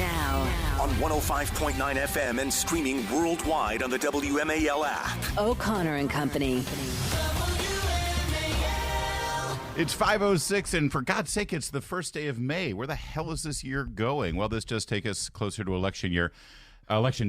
Now. On 105.9 FM and streaming worldwide on the WMAL app. O'Connor and Company. It's 5:06, and for God's sake, it's the first day of May. Where the hell is this year going? Well, this does take us closer to election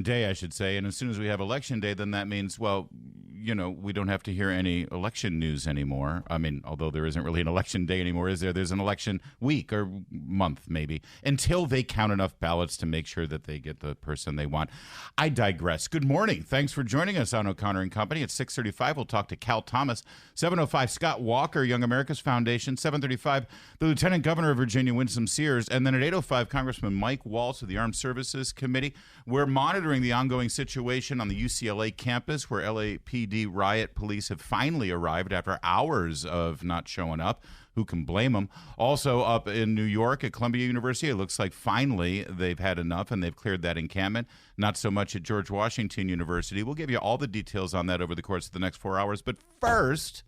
day, I should say. And as soon as we have election day, then that means, well, you know, we don't have to hear any election news anymore. I mean, although there isn't really an election day anymore, is there? There's an election week or month, maybe, until they count enough ballots to make sure that they get the person they want. I digress. Good morning. Thanks for joining us on O'Connor and Company. At 6:35, we'll talk to Cal Thomas. 7:05, Scott Walker, Young America's Foundation. 7:35, the Lieutenant Governor of Virginia, Winsome Sears. And then at 8:05, Congressman Mike Waltz of the Armed Services Committee. We're monitoring the ongoing situation on the UCLA campus where LAPD riot police have finally arrived after hours of not showing up. Who can blame them? Also up in New York at Columbia University, it looks like finally they've had enough and they've cleared that encampment. Not so much at George Washington University. We'll give you all the details on that over the course of the next 4 hours. But first,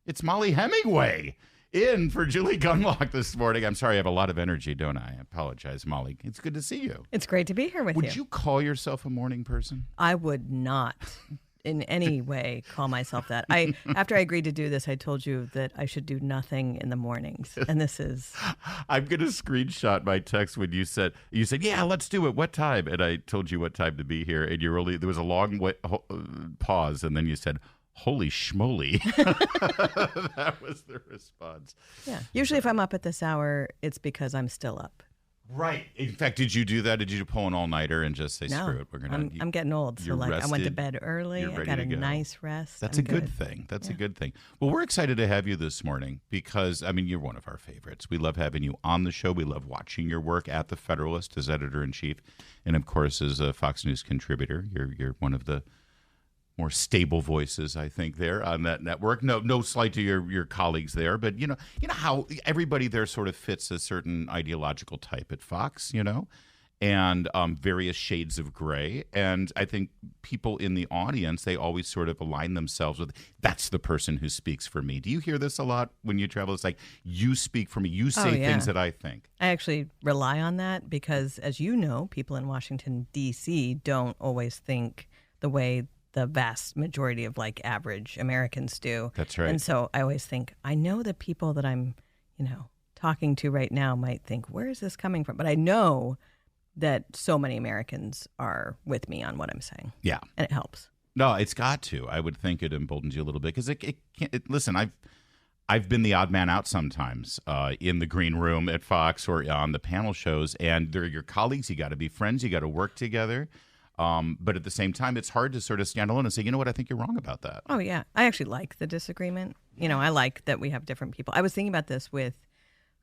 it's Mollie Hemingway in for Julie Gunlock this morning. I'm sorry, I have a lot of energy, don't I? I apologize, Mollie. It's good to see you. It's great to be here with you. Would you call yourself a morning person? I would not in any way call myself that. After I agreed to do this, I told you that I should do nothing in the mornings. And this is... I'm going to screenshot my text when you said, yeah, let's do it. What time? And I told you what time to be here. And there was a long pause. And then you said, holy schmoly. That was the response. Yeah. Usually if I'm up at this hour, it's because I'm still up. Right. In fact, did you do that? Did you pull an all-nighter and just say, screw it? I'm getting old. So I went to bed early. I got a nice rest. That's a good thing. That's a good thing. Well, we're excited to have you this morning because, I mean, you're one of our favorites. We love having you on the show. We love watching your work at The Federalist as editor-in-chief. And, of course, as a Fox News contributor. You're one of the more stable voices, I think, there on that network. No slight to your colleagues there, but you know how everybody there sort of fits a certain ideological type at Fox, and various shades of gray. And I think people in the audience, they always sort of align themselves with, that's the person who speaks for me. Do you hear this a lot when you travel? It's like, you speak for me. You say things that I think. I actually rely on that because, as you know, people in Washington, D.C. don't always think the way the vast majority of average Americans do. That's right. And so I always think, I know the people that I'm, talking to right now might think, where is this coming from? But I know that so many Americans are with me on what I'm saying. Yeah. And it helps. No, it's got to. I would think it emboldens you a little bit because listen, I've been the odd man out sometimes in the green room at Fox or on the panel shows, and they're your colleagues. You got to be friends. You got to work together. But at the same time, it's hard to sort of stand alone and say, you know what, I think you're wrong about that. Oh, yeah. I actually like the disagreement. I like that we have different people. I was thinking about this with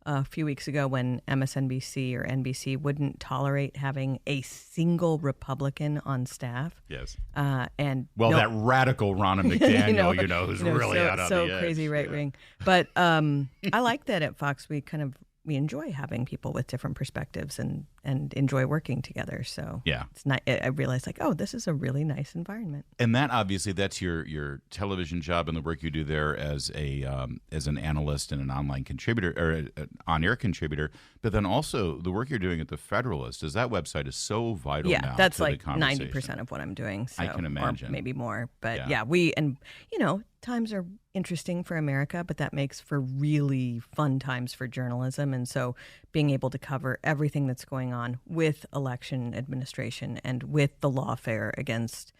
a few weeks ago when MSNBC or NBC wouldn't tolerate having a single Republican on staff. Yes. That radical Ronna McDaniel, who's really out on the edge. So crazy right wing. But I like that at Fox we enjoy having people with different perspectives and enjoy working together. So yeah, it's not. I realized this is a really nice environment. And that obviously that's your television job and the work you do there as an analyst and an online contributor or an on-air contributor. But then also the work you're doing at the Federalist, that website is so vital. Yeah, now that's to like the conversation. 90% of what I'm doing. So, I can imagine, or maybe more. But yeah, times are interesting for America, but that makes for really fun times for journalism. And so being able to cover everything that's going on with election administration and with the lawfare against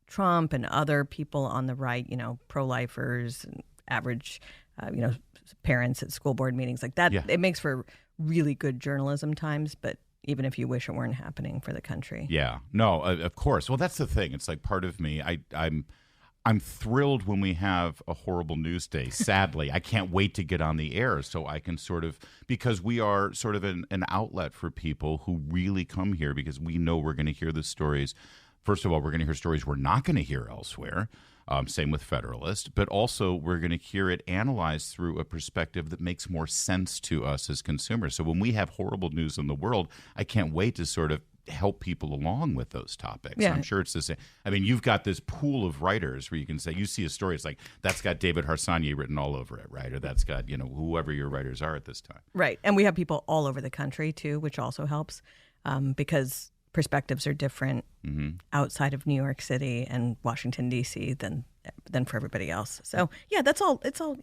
Trump and other people on the right, pro-lifers and average, parents at school board meetings like that, It makes for really good journalism times, but even if you wish it weren't happening for the country. Yeah, no, of course. Well, that's the thing. It's like part of me, I'm thrilled when we have a horrible news day. Sadly, I can't wait to get on the air so I can because we are sort of an outlet for people who really come here because we know we're going to hear the stories. First of all, we're going to hear stories we're not going to hear elsewhere. Same with Federalist, but also we're going to hear it analyzed through a perspective that makes more sense to us as consumers. So when we have horrible news in the world, I can't wait to sort of help people along with those topics. Yeah. I'm sure it's the same. I mean, you've got this pool of writers where you can say, you see a story, it's like, that's got David Harsanyi written all over it, right? Or that's got, whoever your writers are at this time. Right. And we have people all over the country, too, which also helps because perspectives are different outside of New York City and Washington, D.C. than for everybody else. So, yeah, it's all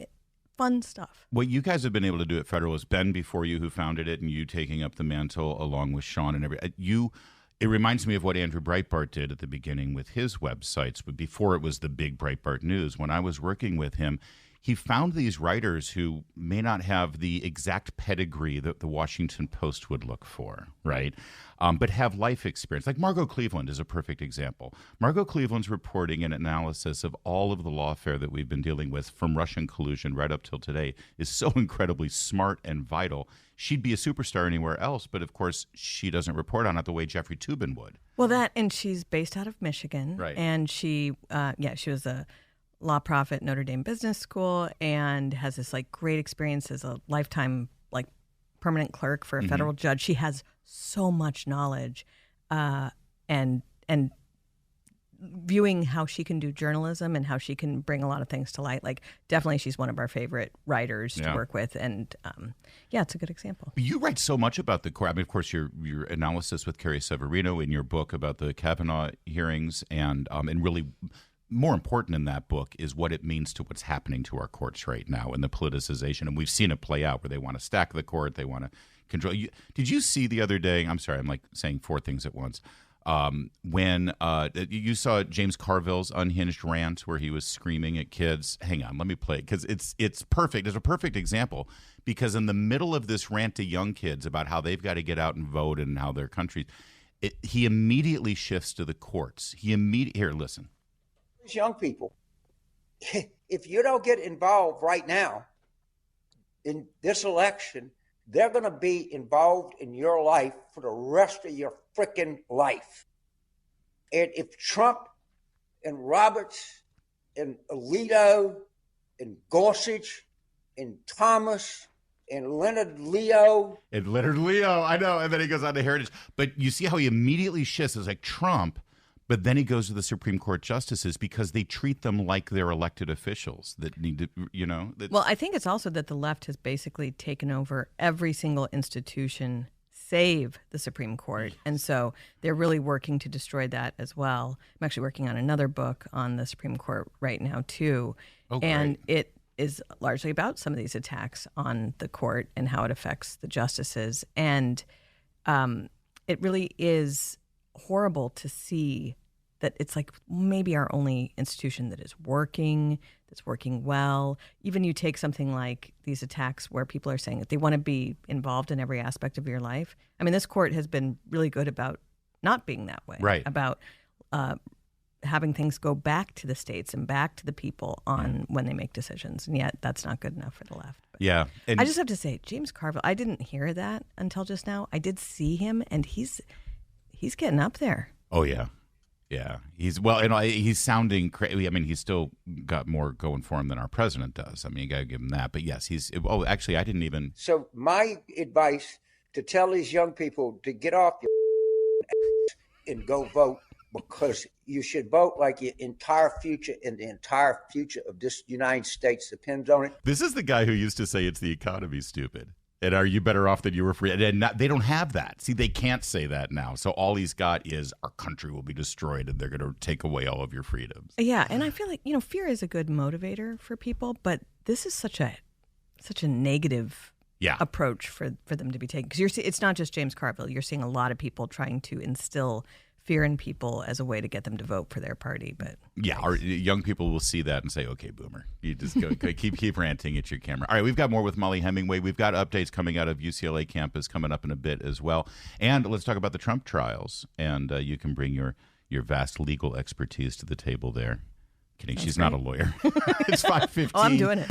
fun stuff. What you guys have been able to do at Federal is Ben before you who founded it and you taking up the mantle along with Sean and it reminds me of what Andrew Breitbart did at the beginning with his websites, but before it was the big Breitbart News. When I was working with him, he found these writers who may not have the exact pedigree that the Washington Post would look for, right? But have life experience. Like Margot Cleveland is a perfect example. Margot Cleveland's reporting and analysis of all of the lawfare that we've been dealing with from Russian collusion right up till today is so incredibly smart and vital. She'd be a superstar anywhere else, but of course she doesn't report on it the way Jeffrey Toobin would. Well, and she's based out of Michigan. Right. And she was a law prof at Notre Dame Business School and has this great experience as a lifetime permanent clerk for a federal judge. She has so much knowledge and viewing how she can do journalism and how she can bring a lot of things to light. Definitely she's one of our favorite writers to work with. And it's a good example. You write so much about the court. I mean, of course, your analysis with Carrie Severino in your book about the Kavanaugh hearings and really more important in that book is what it means to what's happening to our courts right now and the politicization. And we've seen it play out where they want to stack the court. They want to control. Did you see the other day? I'm sorry, I'm saying four things at once. When you saw James Carville's unhinged rant where he was screaming at kids. Hang on, let me play it because it's perfect. It's a perfect example because in the middle of this rant to young kids about how they've got to get out and vote and how their country, he immediately shifts to the courts. Here, listen. Young people, if you don't get involved right now in this election, they're going to be involved in your life for the rest of your freaking life. And if Trump and Roberts and Alito and Gorsuch and Thomas and Leonard Leo. I know. And then he goes on to Heritage. But you see how he immediately shifts. It's like Trump. But then he goes to the Supreme Court justices because they treat them like they're elected officials that need to, Well, I think it's also that the left has basically taken over every single institution save the Supreme Court. And so they're really working to destroy that as well. I'm actually working on another book on the Supreme Court right now, too. Oh, great. And it is largely about some of these attacks on the court and how it affects the justices. And it really is horrible to see that it's maybe our only institution that is working, that's working well. Even you take something like these attacks where people are saying that they want to be involved in every aspect of your life. I mean, this court has been really good about not being that way, right? About having things go back to the states and back to the people on when they make decisions. And yet that's not good enough for the left. But yeah. And I just have to say, James Carville, I didn't hear that until just now. I did see him, and he's getting up there. Oh, yeah. Yeah. He's sounding crazy. I mean, he's still got more going for him than our president does. I mean, you got to give him that. But yes, actually, I didn't even. So my advice to tell these young people to get off your and go vote, because you should vote like your entire future and the entire future of this United States depends on it. This is the guy who used to say it's the economy, stupid. And are you better off than you were free? And they don't have that. See, they can't say that now. So all he's got is our country will be destroyed and they're going to take away all of your freedoms. Yeah, and I feel like, fear is a good motivator for people, but this is such a negative approach for them to be taken. Because it's not just James Carville. You're seeing a lot of people trying to instill fear in people as a way to get them to vote for their party. But yeah, our young people will see that and say, okay, boomer, you just go keep ranting at your camera. All right, we've got more with Mollie Hemingway. We've got updates coming out of UCLA campus coming up in a bit as well. And let's talk about the Trump trials. And you can bring your vast legal expertise to the table there. Kidding, she's not a lawyer. It's 5:15. Oh, I'm doing it.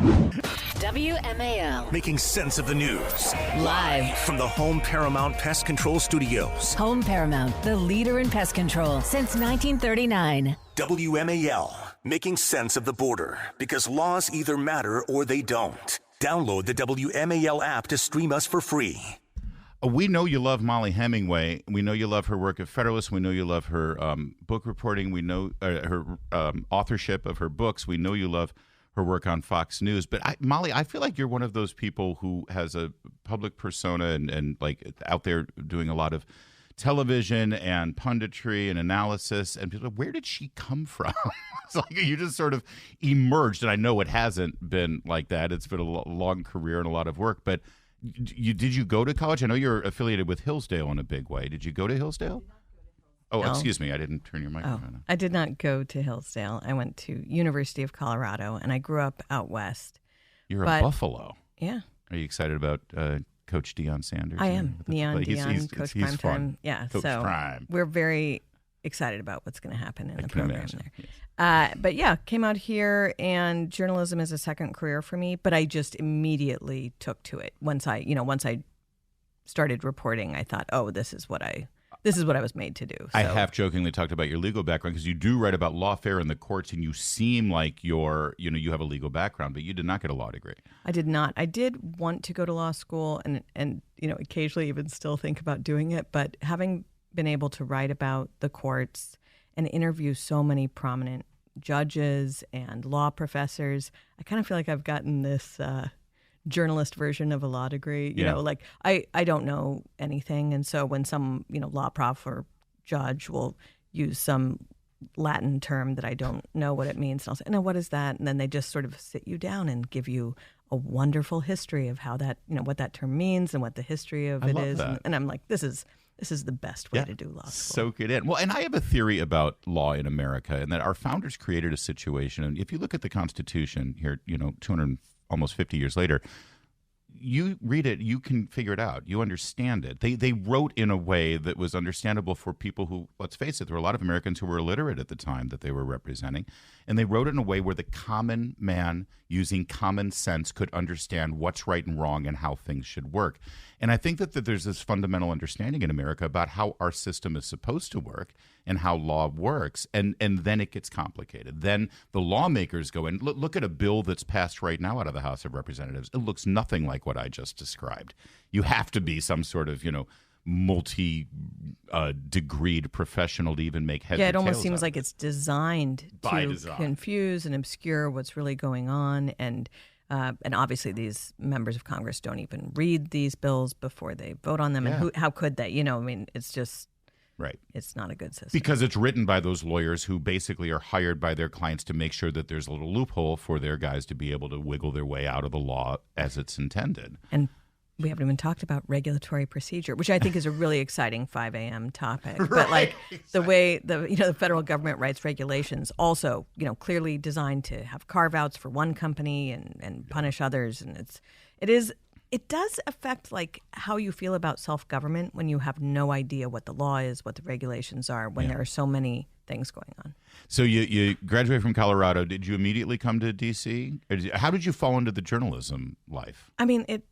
WMAL. Making sense of the news. Live. From the Home Paramount Pest Control Studios. Home Paramount, the leader in pest control since 1939. WMAL. Making sense of the border. Because laws either matter or they don't. Download the WMAL app to stream us for free. We know you love Mollie Hemingway. We know you love her work at Federalist. We know you love her book reporting. We know her authorship of her books. We know you love her work on Fox News. But Mollie, I feel like you're one of those people who has a public persona and like out there doing a lot of television and punditry and analysis. And people, where did she come from? It's like you just sort of emerged. And I know it hasn't been like that. It's been a long career and a lot of work. But did you go to college? I know you're affiliated with Hillsdale in a big way. Did you go to Hillsdale? Oh, No. excuse me. I didn't turn your microphone on. I did not go to Hillsdale. I went to University of Colorado, and I grew up out west. You're But- a Buffalo. Yeah, Are you excited about Coach Deion Sanders? I am. Neon, Like, Deion, Coach he's Primetime. fun. Yeah, Coach so Prime. we're very excited about what's going to happen in I the can program imagine. there. Yes. But yeah, came out here, and journalism is a second career for me. But I just immediately took to it once I started reporting. I thought, oh, this is what I was made to do. So. I half jokingly talked about your legal background because you do write about lawfare in the courts, and you seem like you have a legal background, but you did not get a law degree. I did not. I did want to go to law school, and occasionally even still think about doing it. But having been able to write about the courts and interview so many prominent judges and law professors, I kind of feel like I've gotten this journalist version of a law degree. You Yeah. know, like I don't know anything, and so when some law prof or judge will use some Latin term that I don't know what it means, and I'll say, "No, what is that?" And then they just sort of sit you down and give you a wonderful history of how that what that term means and what the history of it love is. that. And I'm like, this is the best way to do law school. Soak it in. Well, and I have a theory about law in America, and that our founders created a situation. And if you look at the Constitution here, 200 almost 50 years later, you read it, you can figure it out. You understand it. They wrote in a way that was understandable for people who, let's face it, there were a lot of Americans who were illiterate at the time that they were representing. And they wrote it in a way where the common man using common sense could understand what's right and wrong and how things should work. And I think that there's this fundamental understanding in America about how our system is supposed to work and how law works. And then it gets complicated. Then the lawmakers go in. Look at a bill that's passed right now out of the House of Representatives. It looks nothing like what I just described. You have to be some sort of, multi-degreed professional to even make heads or Yeah, it almost tails seems out like of it's designed By to design. confuse and obscure what's really going on, and obviously these members of Congress don't even read these bills before they vote on them, Yeah. and how could they? It's just Right. it's not a good system. Because it's written by those lawyers who basically are hired by their clients to make sure that there's a little loophole for their guys to be able to wiggle their way out of the law as it's intended. And we haven't even talked about regulatory procedure, which I think is a really exciting 5 a.m. topic. But like the way the federal government writes regulations, also clearly designed to have carve outs for one company and punish others, and it does affect like how you feel about self-government when you have no idea what the law is, what the regulations are, when there are so many things going on. So you graduated from Colorado. Did you immediately come to D.C.? How did you fall into the journalism life? I mean, it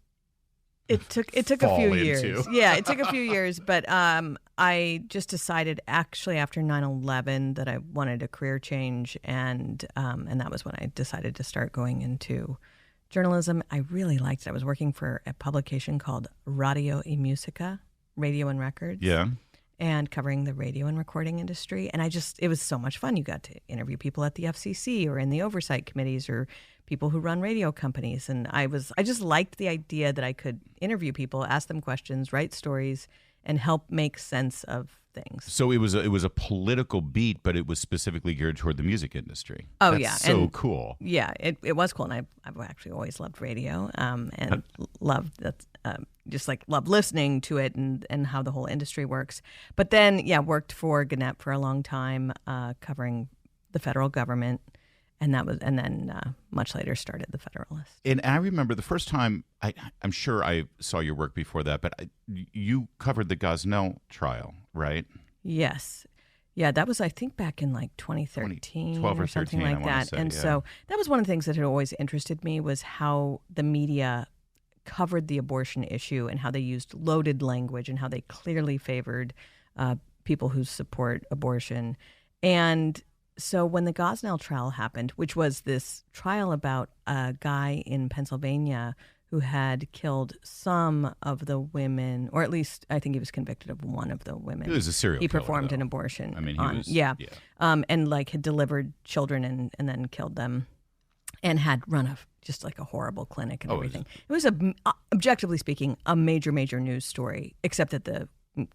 took a Fall few into. years. Yeah, it took a few years, but I just decided actually after 9/11 that I wanted a career change, and that was when I decided to start going into journalism. I really liked it. I was working for a publication called Radio y Musica, Radio and Records. Yeah. And covering the radio and recording industry. And it was so much fun. You got to interview people at the FCC or in the oversight committees or people who run radio companies. And I just liked the idea that I could interview people, ask them questions, write stories, and help make sense of things. So it was a political beat, but it was specifically geared toward the music industry. Oh, That's yeah. so And- cool. Yeah, it was cool. And I've actually always loved radio and loved that. Just like love listening to it and how the whole industry works. But then, worked for Gannett for a long time, covering the federal government, and then much later started the Federalist. And I remember the first time, I'm sure I saw your work before that, but you covered the Gosnell trial, right? Yes. Yeah, that was, I think, back in like 2013 12 or or something 13, I like wanna that. say, And yeah. so that was one of the things that had always interested me was how the media covered the abortion issue and how they used loaded language and how they clearly favored people who support abortion. And so when the Gosnell trial happened, which was this trial about a guy in Pennsylvania who had killed some of the women, or at least I think he was convicted of one of the women. He was a serial He killer, performed though. an abortion. I mean, he on, was... yeah. And like had delivered children and then killed them, and had run just like a horrible clinic and everything. It was, objectively speaking, a major news story, except that the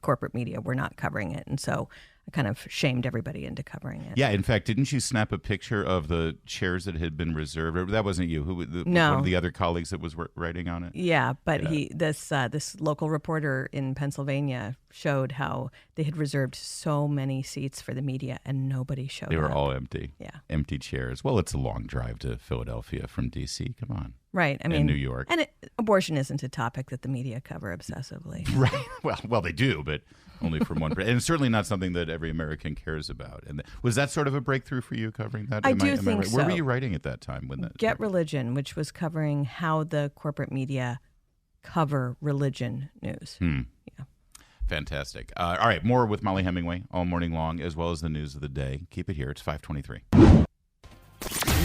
corporate media were not covering it. And so I kind of shamed everybody into covering it. Yeah, in fact, didn't you snap a picture of the chairs that had been reserved? Or that wasn't you. No. One of the other colleagues that was writing on it? Yeah, but this local reporter in Pennsylvania showed how they had reserved so many seats for the media and nobody showed up. They were all empty. Yeah. Empty chairs. Well, it's a long drive to Philadelphia from D.C. Come on. Right. I mean, and New York. And abortion isn't a topic that the media cover obsessively. Right. Well, they do, but only from one. And it's certainly not something that every American cares about. And was that sort of a breakthrough for you covering that? I do think right? so. Where were you writing at that time when that? Get Religion, which was covering how the corporate media cover religion news. Yeah. Fantastic. All right, more with Mollie Hemingway all morning long, as well as the news of the day. Keep it here. It's 5:23.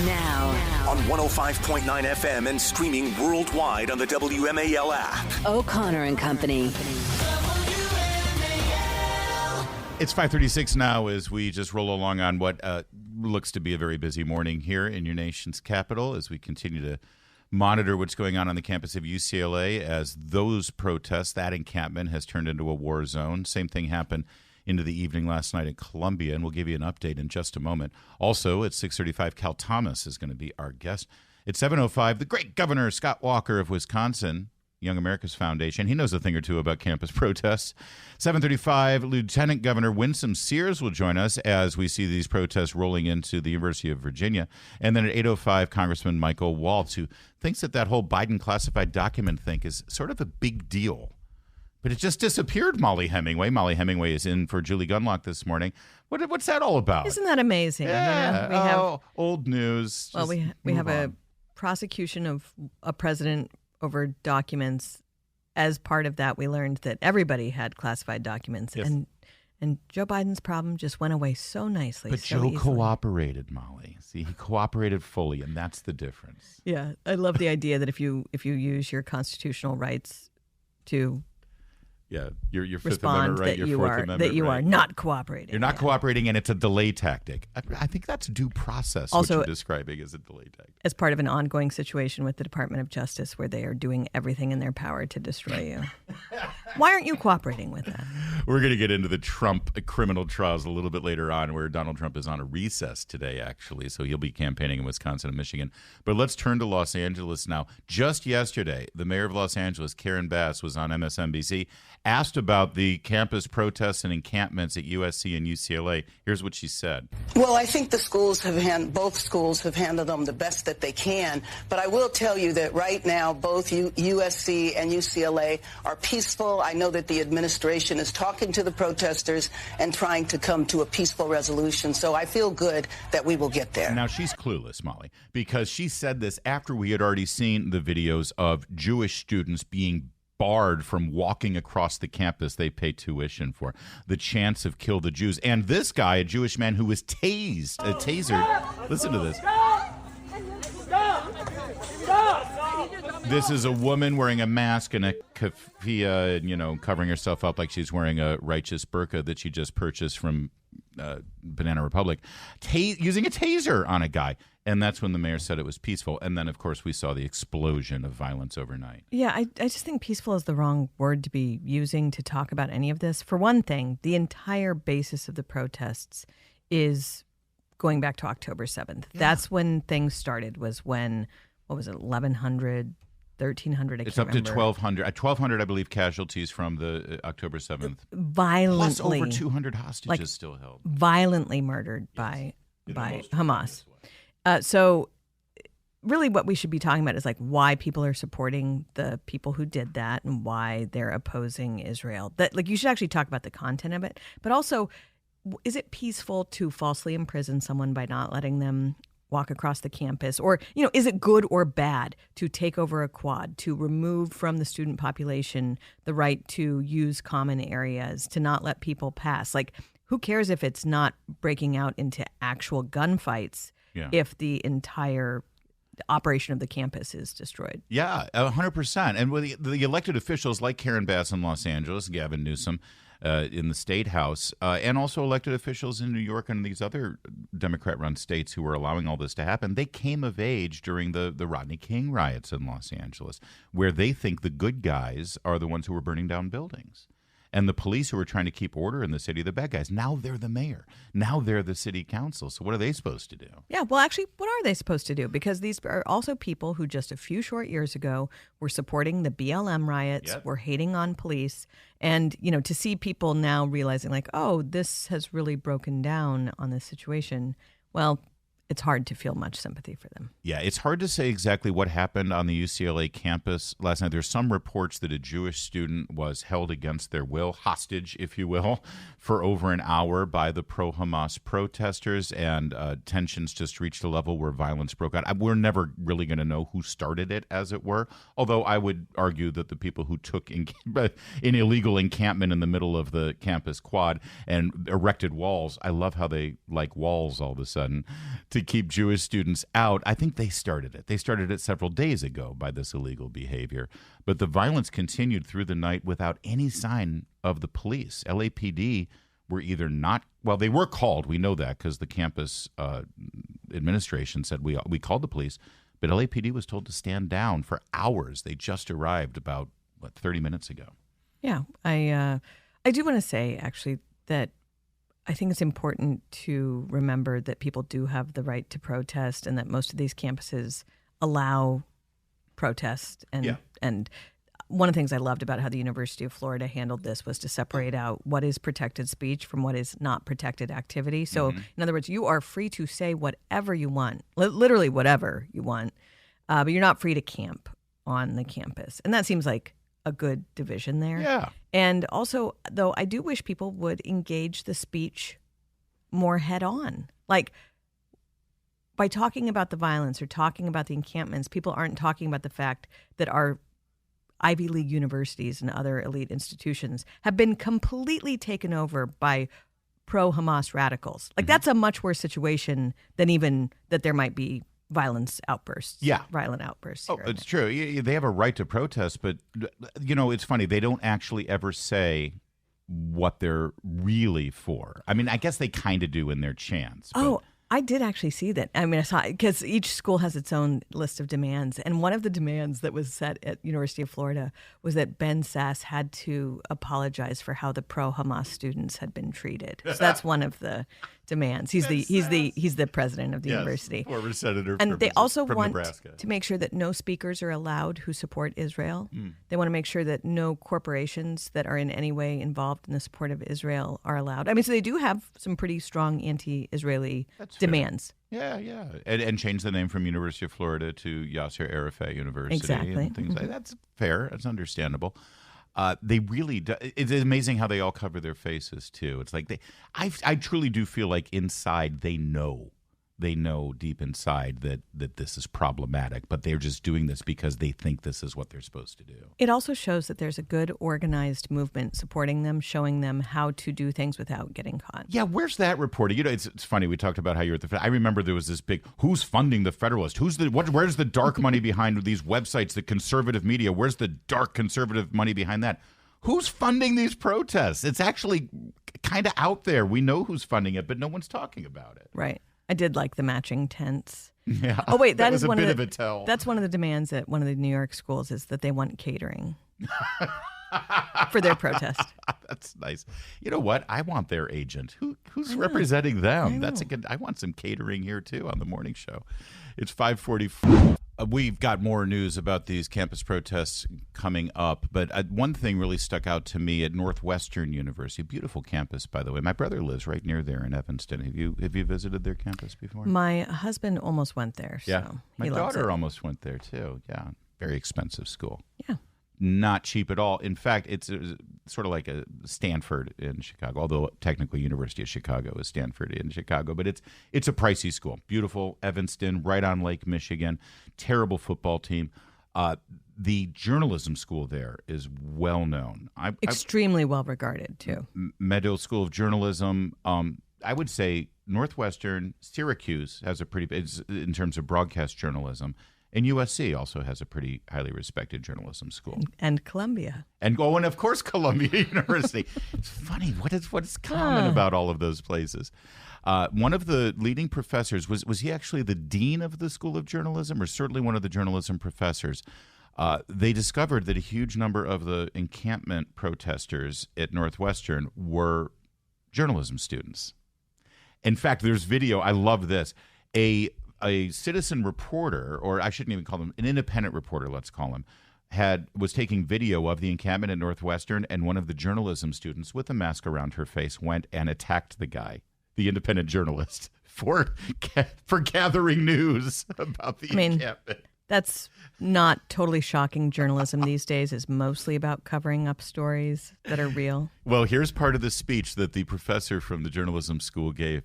Now, On 105.9 FM and streaming worldwide on the WMAL app. O'Connor and Company. It's 5:36 now as we just roll along on what looks to be a very busy morning here in your nation's capital as we continue to monitor what's going on the campus of UCLA as those protests, that encampment has turned into a war zone. Same thing happened into the evening last night at Columbia, and we'll give you an update in just a moment. Also, at 6:35, Cal Thomas is going to be our guest. At 7:05, the great Governor Scott Walker of Wisconsin, Young America's Foundation. He knows a thing or two about campus protests. 7:35, Lieutenant Governor Winsome Sears will join us as we see these protests rolling into the University of Virginia. And then at 8:05, Congressman Michael Waltz, who thinks that whole Biden classified document thing is sort of a big deal. But it just disappeared, Mollie Hemingway. Mollie Hemingway is in for Julie Gunlock this morning. What's that all about? Isn't that amazing? Yeah. We have, old news. well, Just we have move a on. prosecution of a president over documents. As part of that, we learned that everybody had classified documents. Yes. And Joe Biden's problem just went away so nicely. But so Joe easily. cooperated, Mollie. See, he cooperated fully, and that's the difference. Yeah, I love the idea that if you use your constitutional rights to Yeah, your Fifth respond, Amendment right, that your you Fourth are Amendment that you right. are not cooperating. You're not Yeah. cooperating, and it's a delay tactic. I think that's due process, Also, what you're describing as a delay tactic. As part of an ongoing situation with the Department of Justice where they are doing everything in their power to destroy you. Why aren't you cooperating with that? We're going to get into the Trump criminal trials a little bit later on, where Donald Trump is on a recess today, actually. So he'll be campaigning in Wisconsin and Michigan. But let's turn to Los Angeles now. Just yesterday, the mayor of Los Angeles, Karen Bass, was on MSNBC, asked about the campus protests and encampments at USC and UCLA. Here's what she said. Well, I think both schools have handled them the best that they can. But I will tell you that right now, both USC and UCLA are peaceful. I know that the administration is talking to the protesters and trying to come to a peaceful resolution. So I feel good that we will get there. Now, she's clueless, Mollie, because she said this after we had already seen the videos of Jewish students being barred from walking across the campus they pay tuition for. The chants of kill the Jews. And this guy, a Jewish man who was tasered. Listen to this. This is a woman wearing a mask and a keffiyeh, and, covering herself up like she's wearing a righteous burqa that she just purchased from Banana Republic, using a taser on a guy. And that's when the mayor said it was peaceful. And then, of course, we saw the explosion of violence overnight. Yeah, I just think peaceful is the wrong word to be using to talk about any of this. For one thing, the entire basis of the protests is going back to October 7th. Yeah. That's when things started, was when, what was it, 1,100, 1,300, It's up to 1,200. At 1,200, I believe, casualties from the October 7th. Violently. Plus over 200 hostages still held. Violently murdered by Hamas. So really what we should be talking about is like why people are supporting the people who did that and why they're opposing Israel. That, like, you should actually talk about the content of it, but also, is it peaceful to falsely imprison someone by not letting them walk across the campus? Or, is it good or bad to take over a quad, to remove from the student population the right to use common areas, to not let people pass? Like, who cares if it's not breaking out into actual gunfights? Yeah. If the entire operation of the campus is destroyed. Yeah, 100%. And with the elected officials like Karen Bass in Los Angeles, Gavin Newsom in the State House, and also elected officials in New York and these other Democrat-run states who are allowing all this to happen, they came of age during the Rodney King riots in Los Angeles, where they think the good guys are the ones who are burning down buildings. And the police who are trying to keep order in the city are the bad guys. Now they're the mayor. Now they're the city council. So what are they supposed to do? Yeah, well, actually, what are they supposed to do? Because these are also people who just a few short years ago were supporting the BLM riots, were hating on police. And, to see people now realizing like, oh, this has really broken down on this situation, well, it's hard to feel much sympathy for them. Yeah, it's hard to say exactly what happened on the UCLA campus last night. There's some reports that a Jewish student was held against their will, hostage, if you will, for over an hour by the pro-Hamas protesters, and tensions just reached a level where violence broke out. We're never really going to know who started it, as it were, although I would argue that the people who took an illegal encampment in the middle of the campus quad and erected walls, I love how they like walls all of a sudden, to keep Jewish students out. I think they started it. They started it several days ago by this illegal behavior. But the violence continued through the night without any sign of the police. LAPD were either not, well, they were called. We know that because the campus administration said we called the police. But LAPD was told to stand down for hours. They just arrived about, 30 minutes ago. Yeah, I do want to say, actually, that I think it's important to remember that people do have the right to protest, and that most of these campuses allow protest. And one of the things I loved about how the University of Florida handled this was to separate out what is protected speech from what is not protected activity. So, in other words, you are free to say whatever you want, literally whatever you want, but you're not free to camp on the campus. And that seems like a good division there. Yeah. And also, though, I do wish people would engage the speech more head on. Like, by talking about the violence or talking about the encampments, people aren't talking about the fact that our Ivy League universities and other elite institutions have been completely taken over by pro-Hamas radicals. Like, that's a much worse situation than even that there might be violent outbursts. Oh, it's true. They have a right to protest, but, it's funny. They don't actually ever say what they're really for. I mean, I guess they kind of do in their chants. Oh, I did actually see that. I mean, I saw, because each school has its own list of demands. And one of the demands that was set at University of Florida was that Ben Sass had to apologize for how the pro-Hamas students had been treated. So that's one of the demands. He's the president of the university. Former senator and they also from want Nebraska. to make sure that no speakers are allowed who support Israel. They want to make sure that no corporations that are in any way involved in the support of Israel are allowed. I mean, so they do have some pretty strong anti-Israeli demands. Yeah. And change the name from University of Florida to Yasser Arafat University. Exactly. And things like that. That's fair. That's understandable. They really do. It's amazing how they all cover their faces too. It's like I truly do feel like inside they know deep inside that this is problematic, but they're just doing this because they think this is what they're supposed to do. It also shows that there's a good organized movement supporting them, showing them how to do things without getting caught. Yeah, where's that reporting? It's funny. We talked about how you're at the. I remember there was this big. Who's funding the Federalist? Where's the dark money behind these websites? The conservative media. Where's the dark conservative money behind that? Who's funding these protests? It's actually kind of out there. We know who's funding it, but no one's talking about it. Right. I did like the matching tents. Yeah. Oh wait, that was is a one bit of a tell. That's one of the demands at one of the New York schools is that they want catering for their protest. That's nice. You know what? I want their agent. Who's representing them? That's a good. I want some catering here too on the morning show. It's 5:44. We've got more news about these campus protests coming up, but one thing really stuck out to me at Northwestern University. Beautiful campus, by the way. My brother lives right near there in Evanston. Have you visited their campus before? My husband almost went there. So yeah, my he loves daughter it. almost went there too. Yeah, very expensive school. Yeah. Not cheap at all. In fact, it's sort of like a Stanford in Chicago, although technically University of Chicago is Stanford in Chicago. But it's a pricey school. Beautiful Evanston, right on Lake Michigan. Terrible football team. The journalism school there is well known. Extremely well regarded, too. Medill School of Journalism. I would say Northwestern, Syracuse has a pretty, in terms of broadcast journalism, and USC also has a pretty highly respected journalism school. And Columbia. And of course, Columbia University. It's funny. What's common about all of those places? One of the leading professors, was he actually the dean of the School of Journalism, or certainly one of the journalism professors? They discovered that a huge number of the encampment protesters at Northwestern were journalism students. In fact, there's video. I love this. A citizen reporter, or I shouldn't even call him an independent reporter, let's call him, was taking video of the encampment at Northwestern, and one of the journalism students with a mask around her face went and attacked the guy, the independent journalist, for gathering news about the encampment. That's not totally shocking. Journalism these days is mostly about covering up stories that are real. Well, here's part of the speech that the professor from the journalism school gave.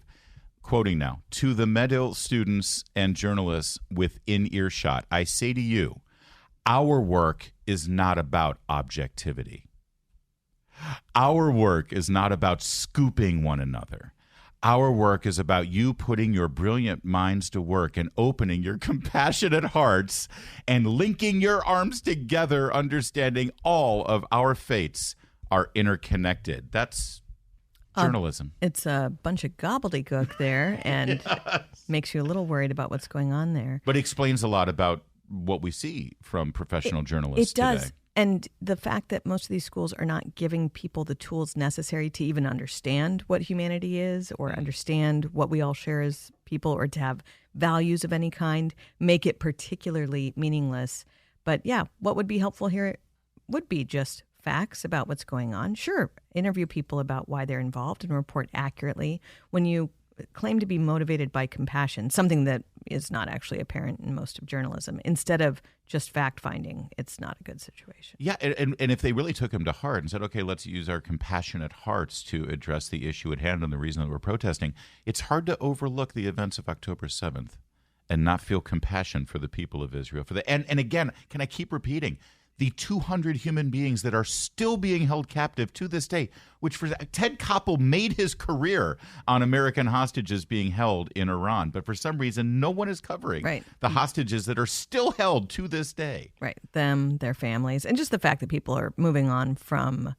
Quoting now, "To the medical students and journalists within earshot, I say to you, our work is not about objectivity. Our work is not about scooping one another. Our work is about you putting your brilliant minds to work and opening your compassionate hearts and linking your arms together, understanding all of our fates are interconnected." That's journalism. It's a bunch of gobbledygook there, and makes you a little worried about what's going on there. But it explains a lot about what we see from professional journalists It does. today. And the fact that most of these schools are not giving people the tools necessary to even understand what humanity is, or understand what we all share as people, or to have values of any kind, make it particularly meaningless. But yeah, what would be helpful here would be just facts about what's going on. Sure, interview people about why they're involved and report accurately. When you claim to be motivated by compassion, something that is not actually apparent in most of journalism, instead of just fact-finding, it's not a good situation. Yeah, and if they really took him to heart and said, okay, let's use our compassionate hearts to address the issue at hand and the reason that we're protesting, it's hard to overlook the events of October 7th and not feel compassion for the people of Israel. And again, can I keep repeating, the 200 human beings that are still being held captive to this day, which for Ted Koppel made his career on American hostages being held in Iran. But for some reason, no one is covering the hostages that are still held to this day. Right. Them, their families, and just the fact that people are moving on from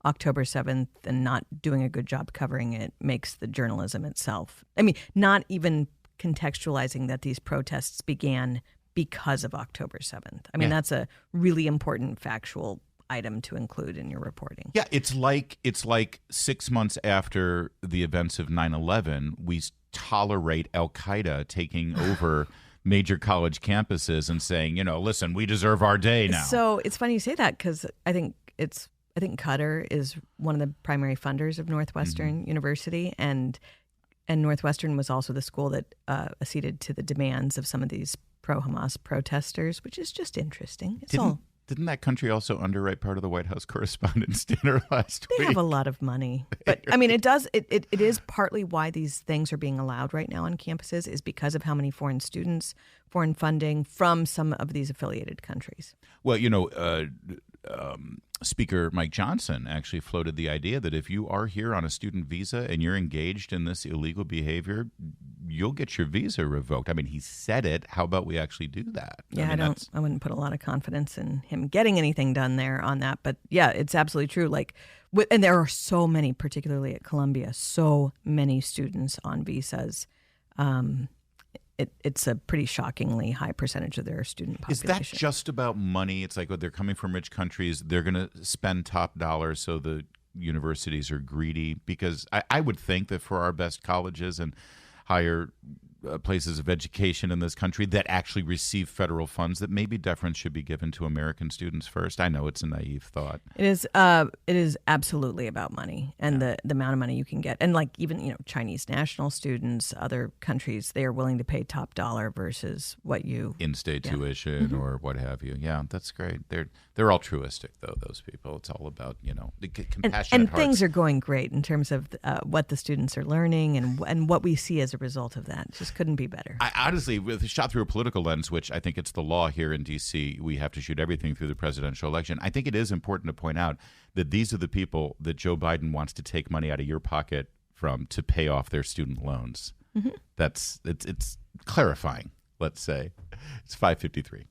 October 7th and not doing a good job covering it makes the journalism itself. I mean, not even contextualizing that these protests began because of October 7th. I mean, that's a really important factual item to include in your reporting. Yeah, it's like 6 months after the events of 9/11, we tolerate Al-Qaeda taking over major college campuses and saying, listen, we deserve our day now. So it's funny you say that, because I think Qatar is one of the primary funders of Northwestern University, and Northwestern was also the school that acceded to the demands of some of these pro-Hamas protesters, which is just interesting. Didn't that country also underwrite part of the White House Correspondents' Dinner last week? They have a lot of money. But, I mean, it is partly why these things are being allowed right now on campuses, is because of how many foreign students, foreign funding from some of these affiliated countries. Well, Speaker Mike Johnson actually floated the idea that if you are here on a student visa and you're engaged in this illegal behavior, you'll get your visa revoked. I mean, he said it. How about we actually do that? Yeah, I wouldn't put a lot of confidence in him getting anything done there on that. But yeah, it's absolutely true. And there are so many, particularly at Columbia, so many students on visas. It's a pretty shockingly high percentage of their student population. Is that just about money? It's like, they're coming from rich countries. They're going to spend top dollar, so the universities are greedy. Because I would think that for our best colleges and higher places of education in this country that actually receive federal funds, that maybe deference should be given to American students first. I know it's a naive thought. It is absolutely about money and the amount of money you can get. And even Chinese national students, other countries, they are willing to pay top dollar versus what you in-state tuition or what have you. Yeah, that's great. They're altruistic though, those people. It's all about the compassionate and hearts. Things are going great in terms of what the students are learning and what we see as a result of that. Just couldn't be better. I honestly, with a shot through a political lens, which I think it's the law here in D.C., we have to shoot everything through the presidential election. I think it is important to point out that these are the people that Joe Biden wants to take money out of your pocket from to pay off their student loans. It's clarifying, let's say. It's 5:53.